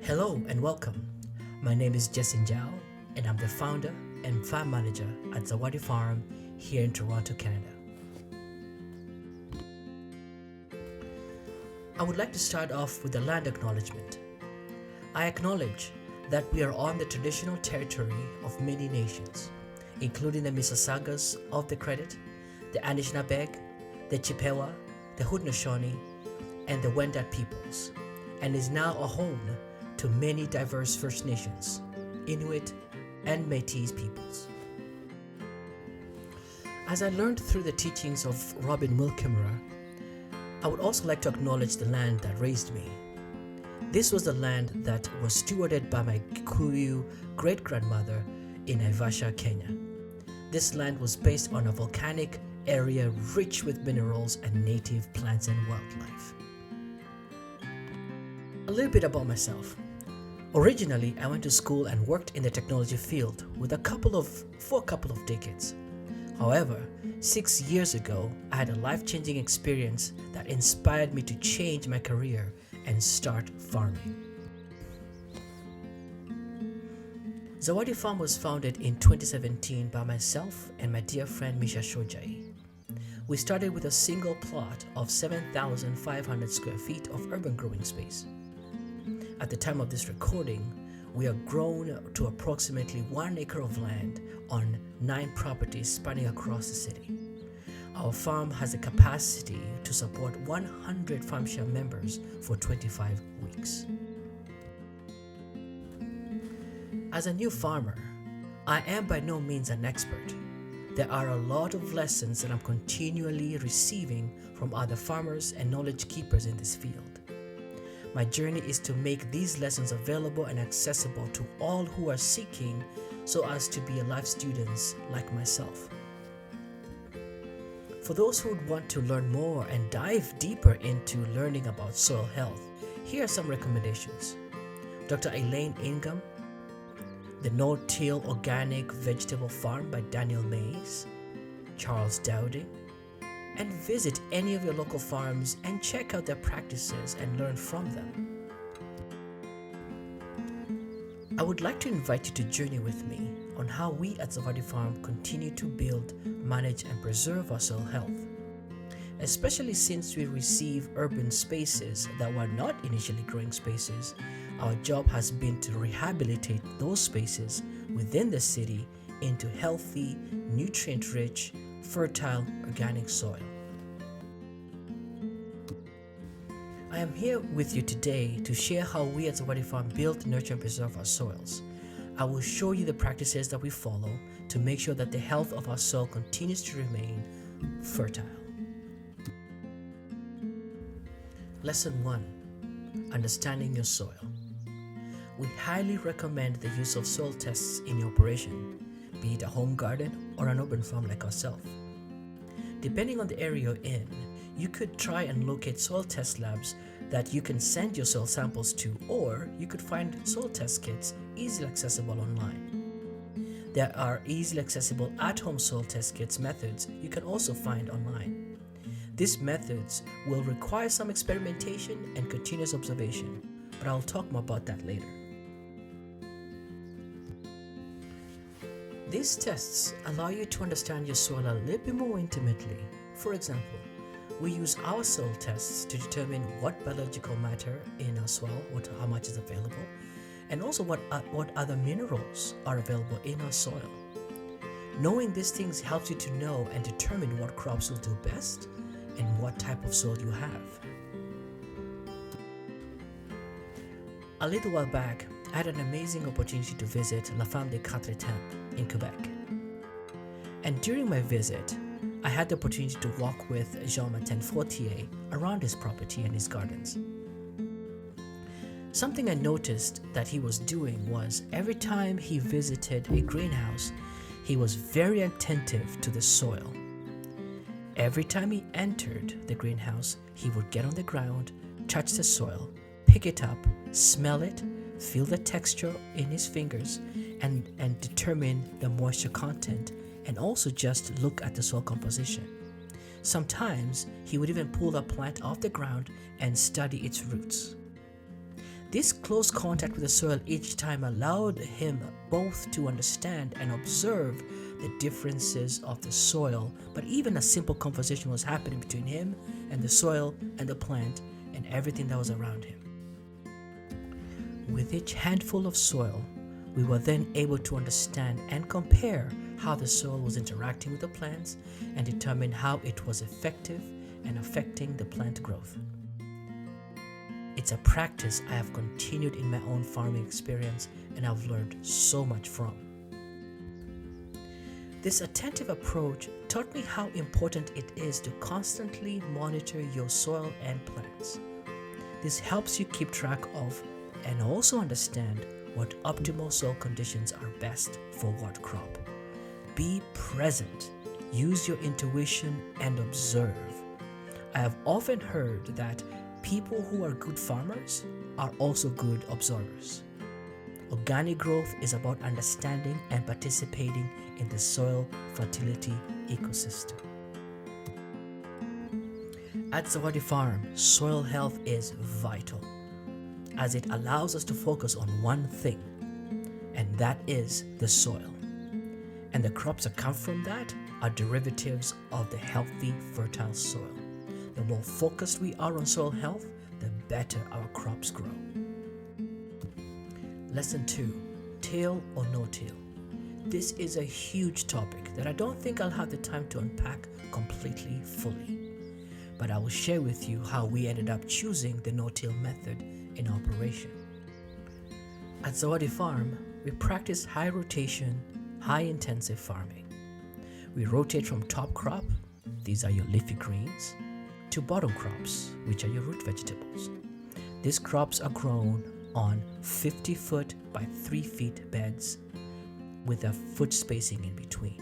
Hello and welcome. My name is Jessey Njau, and I'm the founder and farm manager at Zawadi Farm here in Toronto, Canada. I would like to start off with a land acknowledgement. I acknowledge that we are on the traditional territory of many nations, including the Mississaugas of the Credit, the Anishinaabe, the Chippewa, the Haudenosaunee, and the Wendat peoples, and is now a home to many diverse First Nations, Inuit, and Métis peoples. As I learned through the teachings of Robin Wilkimera, I would also like to acknowledge the land that raised me. This was the land that was stewarded by my Kikuyu great-grandmother in Naivasha, Kenya. This land was based on a volcanic area rich with minerals and native plants and wildlife. A little bit about myself. Originally, I went to school and worked in the technology field for a couple of decades. However, 6 years ago, I had a life-changing experience that inspired me to change my career and start farming. Zawadi Farm was founded in 2017 by myself and my dear friend Misha Shojai. We started with a single plot of 7,500 square feet of urban growing space. At the time of this recording, we have grown to approximately 1 acre of land on 9 properties spanning across the city. Our farm has the capacity to support 100 farmshare members for 25 weeks. As a new farmer, I am by no means an expert. There are a lot of lessons that I'm continually receiving from other farmers and knowledge keepers in this field. My journey is to make these lessons available and accessible to all who are seeking so as to be life students like myself. For those who would want to learn more and dive deeper into learning about soil health, here are some recommendations. Dr. Elaine Ingham, The NoTill Organic Vegetable Farm by Daniel Mays, Charles Dowding, and visit any of your local farms and check out their practices and learn from them. I would like to invite you to journey with me on how we at Zawadi Farm continue to build, manage, and preserve our soil health. Especially since we receive urban spaces that were not initially growing spaces, our job has been to rehabilitate those spaces within the city into healthy, nutrient-rich, fertile organic soil. I am here with you today to share how we at Zawadi Farm build, nurture, and preserve our soils. I will show you the practices that we follow to make sure that the health of our soil continues to remain fertile. Lesson 1. Understanding your soil. We highly recommend the use of soil tests in your operation, be it a home garden or an urban farm like ourselves. Depending on the area you're in, you could try and locate soil test labs that you can send your soil samples to, or you could find soil test kits easily accessible online. There are easily accessible at-home soil test kits methods you can also find online. These methods will require some experimentation and continuous observation, but I'll talk more about that later. These tests allow you to understand your soil a little bit more intimately. For example, we use our soil tests to determine what biological matter in our soil, how much is available, and also what other minerals are available in our soil. Knowing these things helps you to know and determine what crops will do best and what type of soil you have. A little while back, I had an amazing opportunity to visit La Femme de Quatre Temps in Quebec. And during my visit, I had the opportunity to walk with Jean-Martin Fortier around his property and his gardens. Something I noticed that he was doing was every time he visited a greenhouse, he was very attentive to the soil. Every time he entered the greenhouse, he would get on the ground, touch the soil, pick it up, smell it, feel the texture in his fingers, and determine the moisture content, and also just look at the soil composition. Sometimes he would even pull a plant off the ground and study its roots. This close contact with the soil each time allowed him both to understand and observe the differences of the soil, but even a simple conversation was happening between him and the soil and the plant and everything that was around him. With each handful of soil, we were then able to understand and compare how the soil was interacting with the plants and determine how it was effective and affecting the plant growth. It's a practice I have continued in my own farming experience and I've learned so much from. This attentive approach taught me how important it is to constantly monitor your soil and plants. This helps you keep track of and also understand what optimal soil conditions are best for what crop. Be present, use your intuition and observe. I have often heard that people who are good farmers are also good observers. Organic growth is about understanding and participating in the soil fertility ecosystem. At Zawadi Farm, soil health is vital, as it allows us to focus on one thing, and that is the soil. And the crops that come from that are derivatives of the healthy, fertile soil. The more focused we are on soil health, the better our crops grow. Lesson 2, till or no till. This is a huge topic that I don't think I'll have the time to unpack completely fully, but I will share with you how we ended up choosing the no-till method in operation. At Zawadi Farm, we practice high rotation, high intensive farming. We rotate from top crop, these are your leafy greens, to bottom crops, which are your root vegetables. These crops are grown on 50 foot by 3 feet beds with a foot spacing in between.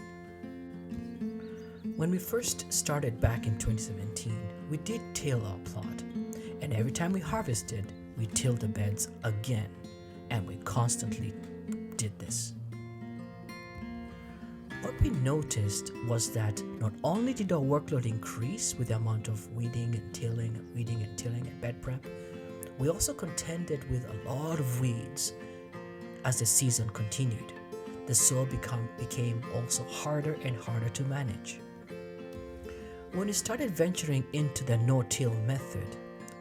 When we first started back in 2017, we did till our plot, and every time we harvested, we tilled the beds again, and we constantly did this. What we noticed was that not only did our workload increase with the amount of weeding and tilling and bed prep, we also contended with a lot of weeds as the season continued. The soil became also harder and harder to manage. When we started venturing into the no-till method,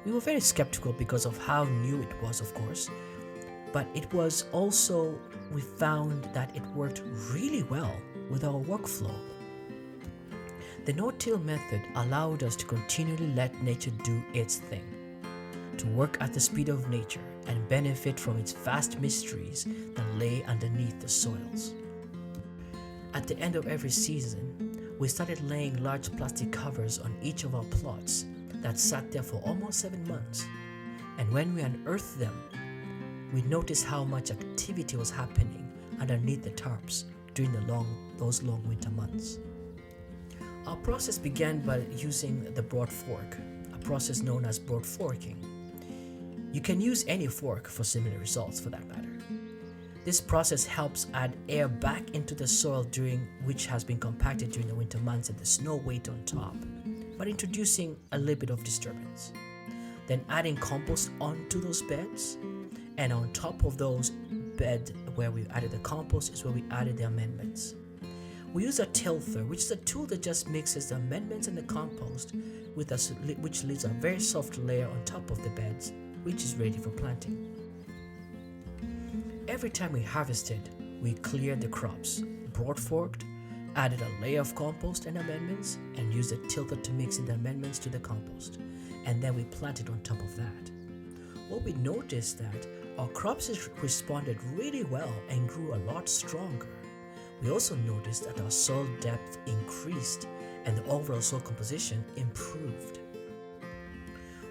we were very skeptical because of how new it was, of course, but it was also, we found that it worked really well with our workflow. The no-till method allowed us to continually let nature do its thing, to work at the speed of nature and benefit from its vast mysteries that lay underneath the soils. At the end of every season, we started laying large plastic covers on each of our plots that sat there for almost 7 months. And when we unearthed them, we noticed how much activity was happening underneath the tarps during those long winter months. Our process began by using the broad fork, a process known as broad forking. You can use any fork for similar results for that matter. This process helps add air back into the soil which has been compacted during the winter months and the snow weight on top, but introducing a little bit of disturbance. Then adding compost onto those beds, and on top of those beds where we added the compost is where we added the amendments. We use a tilther, which is a tool that just mixes the amendments and the compost which leaves a very soft layer on top of the beds, which is ready for planting. Every time we harvested, we cleared the crops, broad forked, added a layer of compost and amendments, and used a tilther to mix in the amendments to the compost, and then we planted on top of that. What we noticed that our crops responded really well and grew a lot stronger. We also noticed that our soil depth increased and the overall soil composition improved.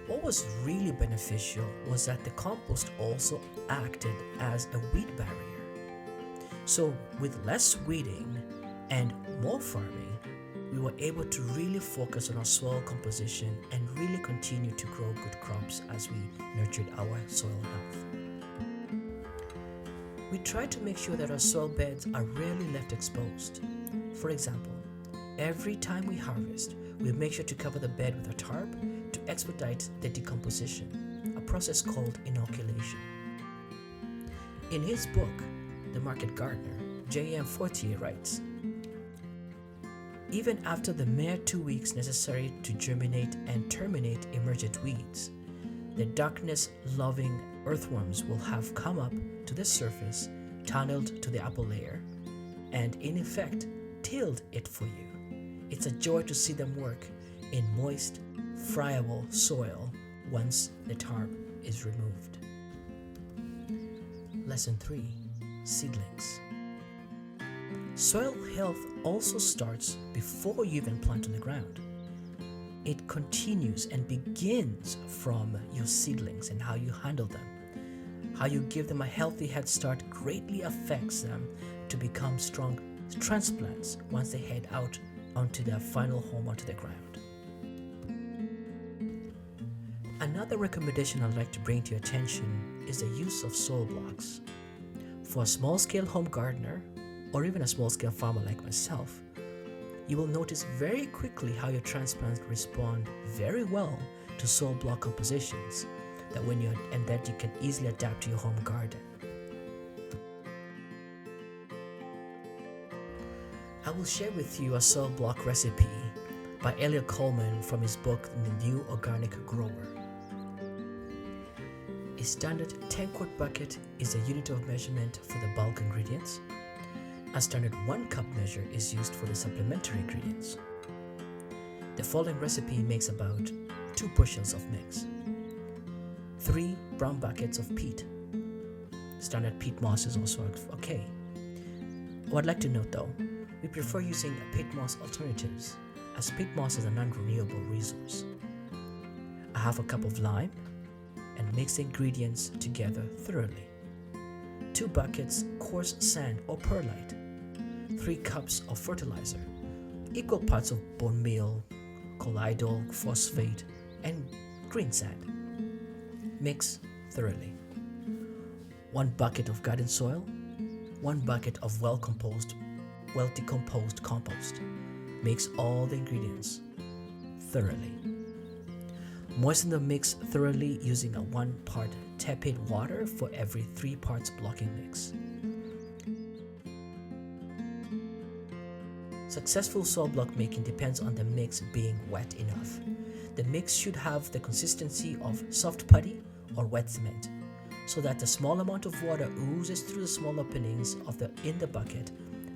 What was really beneficial was that the compost also acted as a weed barrier. So with less weeding and more farming, we were able to really focus on our soil composition and really continue to grow good crops as we nurtured our soil health. We try to make sure that our soil beds are rarely left exposed. For example, every time we harvest, we make sure to cover the bed with a tarp to expedite the decomposition. A process called inoculation. In his book, The Market Gardener, J.M. Fortier writes, even after the mere 2 weeks necessary to germinate and terminate emergent weeds, the darkness-loving earthworms will have come up to the surface, tunneled to the upper layer, and in effect, tilled it for you. It's a joy to see them work in moist, friable soil once the tarp is removed. Lesson 3. Seedlings. Soil health also starts before you even plant on the ground. It continues and begins from your seedlings and how you handle them. How you give them a healthy head start greatly affects them to become strong transplants once they head out onto their final home onto the ground. Another recommendation I'd like to bring to your attention is the use of soil blocks. For a small-scale home gardener, or even a small-scale farmer like myself, you will notice very quickly how your transplants respond very well to soil block compositions that you can easily adapt to your home garden. I will share with you a soil block recipe by Elliot Coleman from his book The New Organic Grower. A standard 10-quart bucket is a unit of measurement for the bulk ingredients. A standard 1-cup measure is used for the supplementary ingredients. The following recipe makes about 2 bushels of mix, 3 brown buckets of peat. Standard peat moss is also okay. What I'd like to note though, we prefer using peat moss alternatives as peat moss is a non-renewable resource. A half a cup of lime and mix the ingredients together thoroughly. 2 buckets coarse sand or perlite, 3 cups of fertilizer, equal parts of bone meal, colloidal, phosphate, and green sand. Mix thoroughly. 1 bucket of garden soil, 1 bucket of well decomposed compost. Mix all the ingredients thoroughly. Moisten the mix thoroughly using a 1 part tepid water for every 3 parts blocking mix. Successful soil block making depends on the mix being wet enough. The mix should have the consistency of soft putty or wet cement, so that the small amount of water oozes through the small openings in the bucket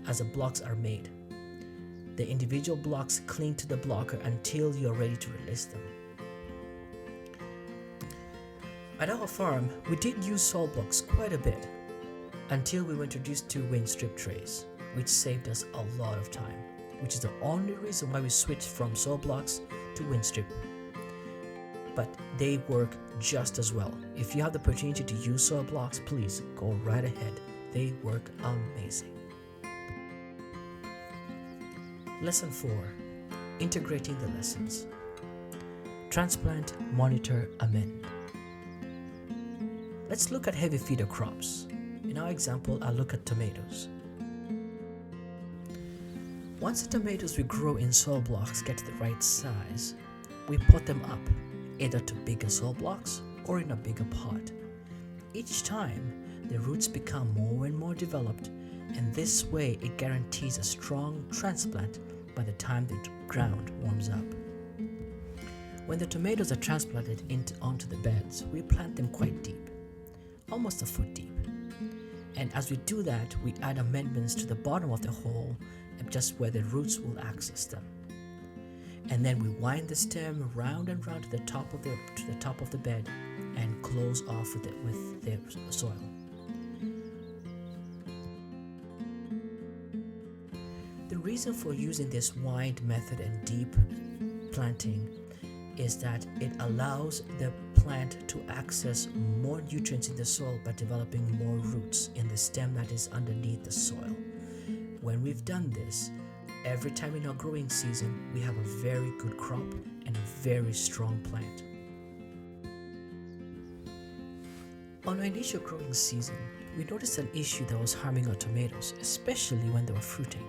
as the blocks are made. The individual blocks cling to the blocker until you're ready to release them. At our farm, we did use soil blocks quite a bit until we were introduced to wind strip trays, which saved us a lot of time, which is the only reason why we switched from soil blocks to wind strip. But they work just as well. If you have the opportunity to use soil blocks, please go right ahead. They work amazing. Lesson 4. Integrating the lessons. Transplant, monitor, amend. Let's look at heavy feeder crops. In our example, I'll look at tomatoes. Once the tomatoes we grow in soil blocks get to the right size, we put them up, either to bigger soil blocks or in a bigger pot. Each time, the roots become more and more developed, and this way it guarantees a strong transplant by the time the ground warms up. When the tomatoes are transplanted onto the beds, we plant them quite deep, almost a foot deep. And as we do that, we add amendments to the bottom of the hole, just where the roots will access them. And then we wind the stem round and round to the top of the bed and close off with the soil. The reason for using this wind method and deep planting is that it allows the plant to access more nutrients in the soil by developing more roots in the stem that is underneath the soil. When we've done this, every time in our growing season, we have a very good crop and a very strong plant. On our initial growing season, we noticed an issue that was harming our tomatoes, especially when they were fruiting.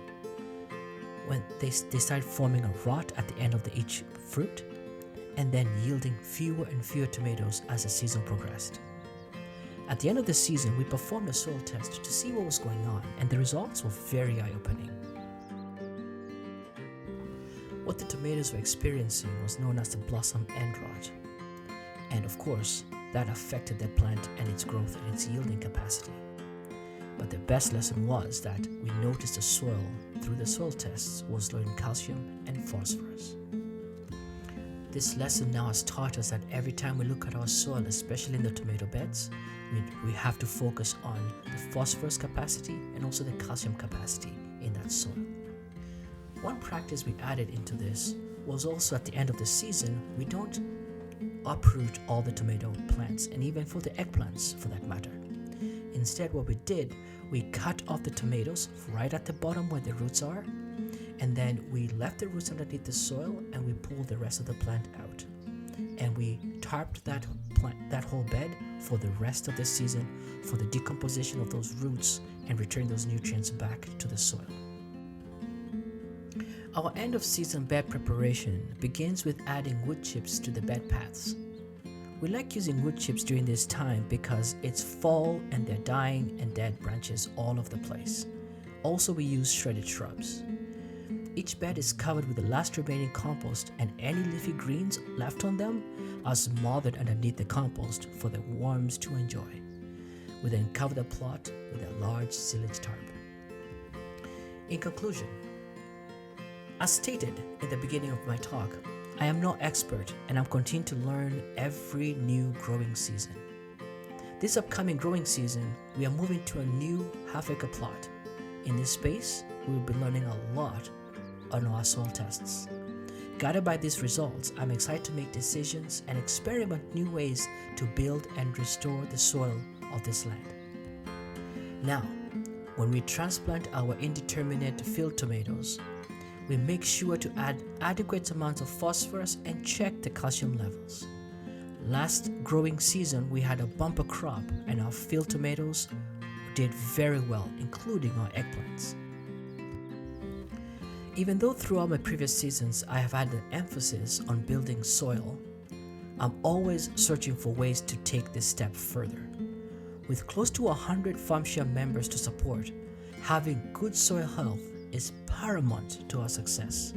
When they started forming a rot at the end of each fruit, and then yielding fewer and fewer tomatoes as the season progressed. At the end of the season, we performed a soil test to see what was going on, and the results were very eye-opening. What the tomatoes were experiencing was known as the blossom end rot, and of course, that affected the plant and its growth and its yielding capacity. But the best lesson was that we noticed the soil through the soil tests was low in calcium and phosphorus. This lesson now has taught us that every time we look at our soil, especially in the tomato beds, we have to focus on the phosphorus capacity and also the calcium capacity in that soil. One practice we added into this was also at the end of the season, we don't uproot all the tomato plants and even for the eggplants for that matter. Instead, what we did, we cut off the tomatoes right at the bottom where the roots are, and then we left the roots underneath the soil and we pulled the rest of the plant out. And we tarped that whole bed for the rest of the season for the decomposition of those roots and return those nutrients back to the soil. Our end of season bed preparation begins with adding wood chips to the bed paths. We like using wood chips during this time because it's fall and they're dying and dead branches all over the place. Also, we use shredded shrubs. Each bed is covered with the last remaining compost, and any leafy greens left on them are smothered underneath the compost for the worms to enjoy. We then cover the plot with a large silage tarp. In conclusion, as stated in the beginning of my talk, I am no expert and I'm continuing to learn every new growing season. This upcoming growing season, we are moving to a new half-acre plot. In this space, we will be learning a lot on our soil tests. Guided by these results, I'm excited to make decisions and experiment new ways to build and restore the soil of this land. Now, when we transplant our indeterminate field tomatoes, we make sure to add adequate amounts of phosphorus and check the calcium levels. Last growing season, we had a bumper crop and our field tomatoes did very well, including our eggplants. Even though throughout my previous seasons I have had an emphasis on building soil, I'm always searching for ways to take this step further. With close to 100 FarmShare members to support, having good soil health is paramount to our success.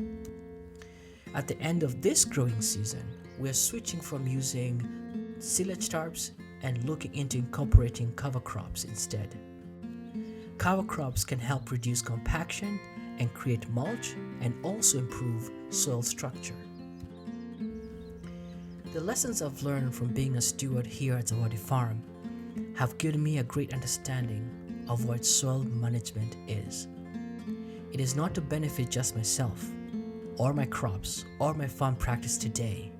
At the end of this growing season, we are switching from using silage tarps and looking into incorporating cover crops instead. Cover crops can help reduce compaction and create mulch and also improve soil structure. The lessons I've learned from being a steward here at Zawadi Farm have given me a great understanding of what soil management is. It is not to benefit just myself, or my crops, or my farm practice today.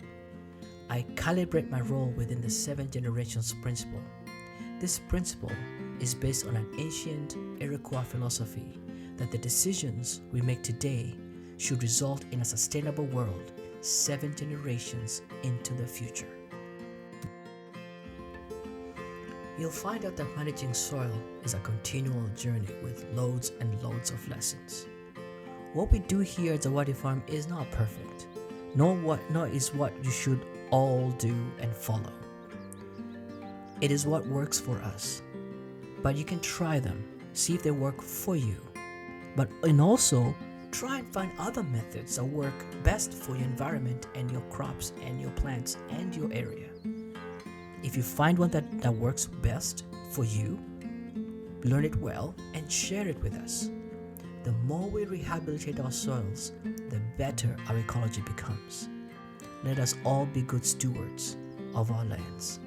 I calibrate my role within the 7 generations principle. This principle is based on an ancient Iroquois philosophy that the decisions we make today should result in a sustainable world 7 generations into the future. You'll find out that managing soil is a continual journey with loads and loads of lessons. What we do here at Zawadi Farm is not perfect, nor is what you should all do and follow. It is what works for us, but you can try them, see if they work for you, and also try and find other methods that work best for your environment and your crops and your plants and your area. If you find one that works best for you, learn it well and share it with us. The more we rehabilitate our soils, the better our ecology becomes. Let us all be good stewards of our lands.